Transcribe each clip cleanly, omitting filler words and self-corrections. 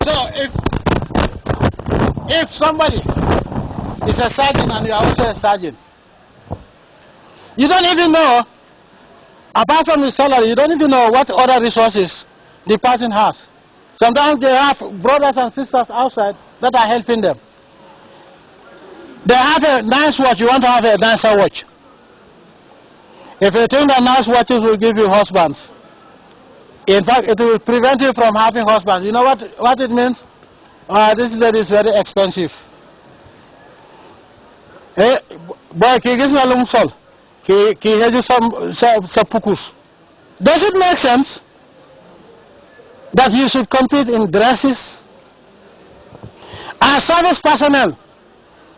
So if somebody is a sergeant and you are also a sergeant, you don't even know, apart from his salary, you don't even know what other resources the person has. Sometimes they have brothers and sisters outside that are helping them. They have a nice watch, you want to have a nicer watch. If you think that nice watches will give you husbands, in fact, it will prevent you from having husbands. You know what it means? This lady is very expensive. Hey, boy, ki gis na lum sol. Ki heju sa pukus. Does it make sense that you should compete in dresses? As service personnel,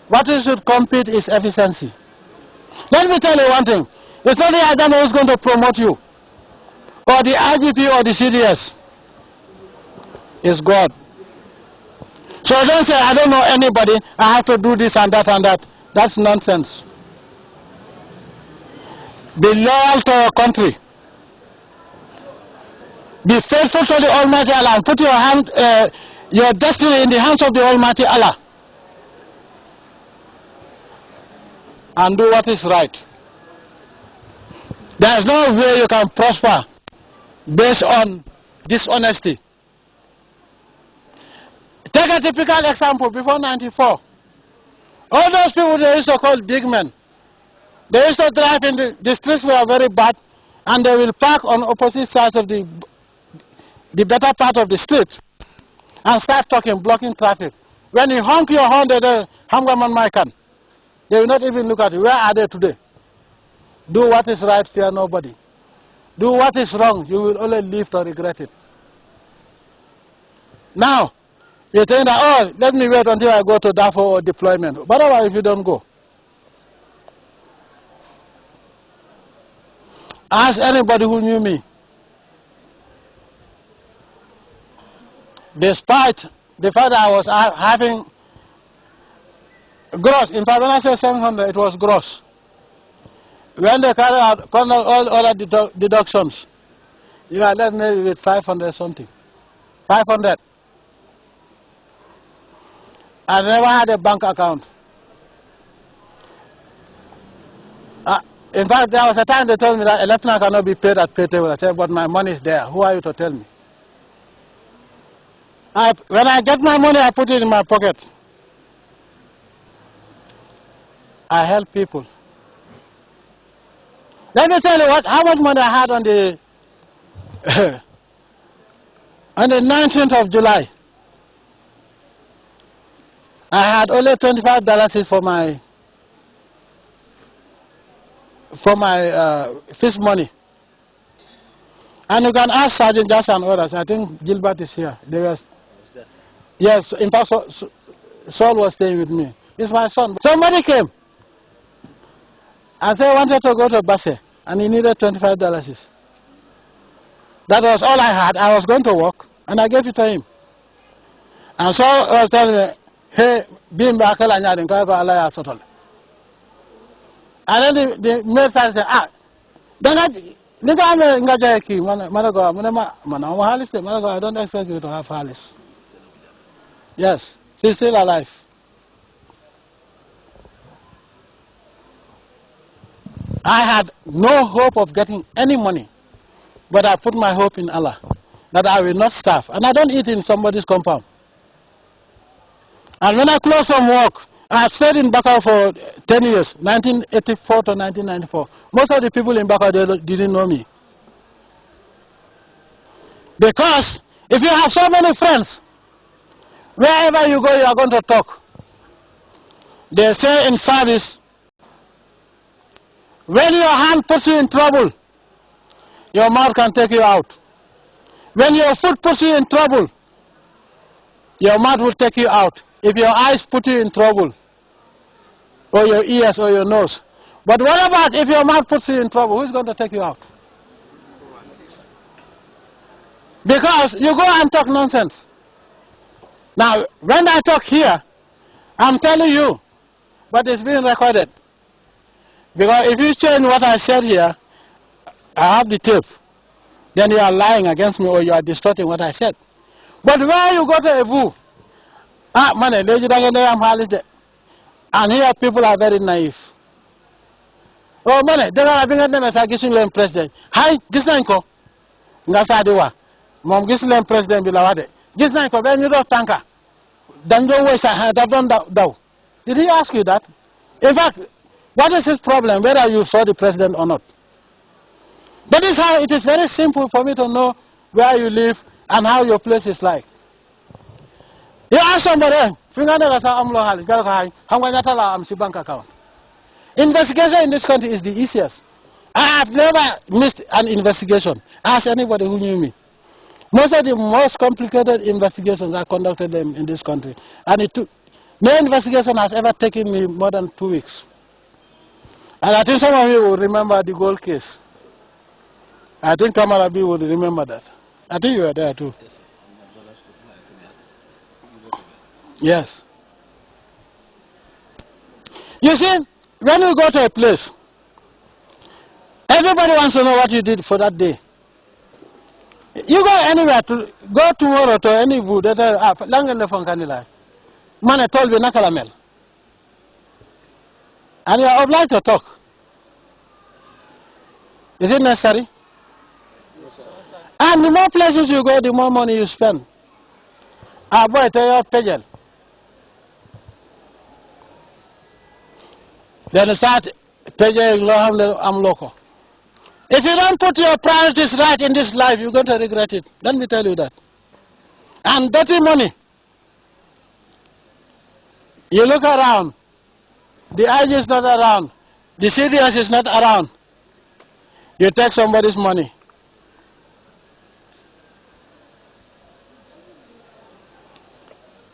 what you should compete is efficiency. Let me tell you one thing. It's not the agent who's going to promote you, or the IGP or the CDS. It's God. So don't say, I don't know anybody, I have to do this and that and that. That's nonsense. Be loyal to your country. Be faithful to the Almighty Allah and put your destiny in the hands of the Almighty Allah. And do what is right. There is no way you can prosper based on dishonesty. Take a typical example, before 94. All those people they used to call big men. They used to drive in the streets were very bad, and they will park on opposite sides of the better part of the street and start talking, blocking traffic. When you honk your horn, they hang on my can. They will not even look at you. Where are they today? Do what is right, fear nobody. Do what is wrong, you will only live to regret it. Now, you think that, oh, let me wait until I go to Darfur or deployment. What about if you don't go? Ask anybody who knew me. Despite the fact that I was having gross, in fact when I say 700, it was gross. When they carry out all other deductions, you are left maybe with 500 something. 500. I never had a bank account. In fact, there was a time they told me that a lieutenant cannot be paid at pay table. I said, but my money is there. Who are you to tell me? When I get my money, I put it in my pocket. I help people. Let me tell you how much money I had on the on the 19th of July. I had only $25 for my fish money. And you can ask Sergeant Jass and others. I think Gilbert is here. They were, yes, in fact, Saul was staying with me. He's my son. Somebody came and said he wanted to go to Basse and he needed $25. That was all I had. I was going to work and I gave it to him. And so I was telling me, hey, Bim Bakal and Yadin Kago Allah Sotol. And then the maid said, I don't expect you to have Halis. Yes, she's still alive. I had no hope of getting any money, but I put my hope in Allah, that I will not starve. And I don't eat in somebody's compound. And when I close from work, I stayed in Bakau for 10 years, 1984 to 1994. Most of the people in Bakau, they didn't know me. Because if you have so many friends, wherever you go, you are going to talk. They say in service, when your hand puts you in trouble, your mouth can take you out. When your foot puts you in trouble, your mouth will take you out. If your eyes put you in trouble, or your ears or your nose. But what about if your mouth puts you in trouble? Who's going to take you out? Because you go and talk nonsense. Now, when I talk here, I'm telling you, but it's being recorded. Because if you change what I said here, I have the tape. then you are lying against me or you are distorting what I said. But when you go to a boo, and here people are very naive. Oh, money, they are being a president. Hi, this nine Ngasadiwa. Mom Gislam President Bilawade. Gisnanko, when you don't tanker. Then don't waste a hand. Did he ask you that? In fact, what is his problem, whether you saw the president or not? That is how it is very simple for me to know where you live and how your place is like. You ask somebody, bank account. Investigation in this country is the easiest. I have never missed an investigation. Ask anybody who knew me. Most of the most complicated investigations are conducted in this country. And no investigation has ever taken me more than 2 weeks. And I think some of you will remember the gold case. I think Kamarabi would remember that. I think you were there too. Yes. You see, when you go to a place, everybody wants to know what you did for that day. You go anywhere, go tomorrow to any food that man told you nakalamel. And you are obliged to talk. Is it necessary? And the more places you go, the more money you spend. Boy, tell you pejel. Then you start pejel am local. If you don't put your priorities right in this life, you're going to regret it. Let me tell you that. And dirty money. You look around. The IG is not around. The CDS is not around. You take somebody's money.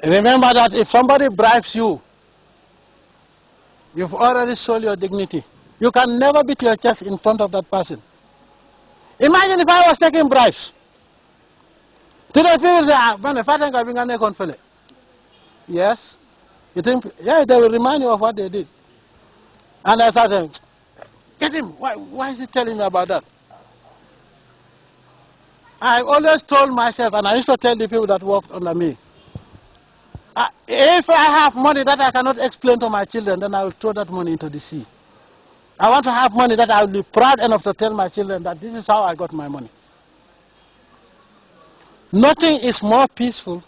Remember that if somebody bribes you, you've already sold your dignity. You can never beat your chest in front of that person. Imagine if I was taking bribes. Today people say, if I think I'm going to conflict. Yes. You think, yeah, they will remind you of what they did. And I started, get him. Why is he telling me about that? I always told myself, and I used to tell the people that worked under me, if I have money that I cannot explain to my children, then I will throw that money into the sea. I want to have money that I will be proud enough to tell my children that this is how I got my money. Nothing is more peaceful,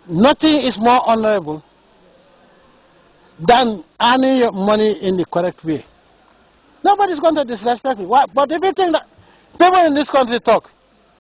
nothing is more honorable than earning your money in the correct way. Nobody's going to disrespect me. Why? But if you think that people in this country talk,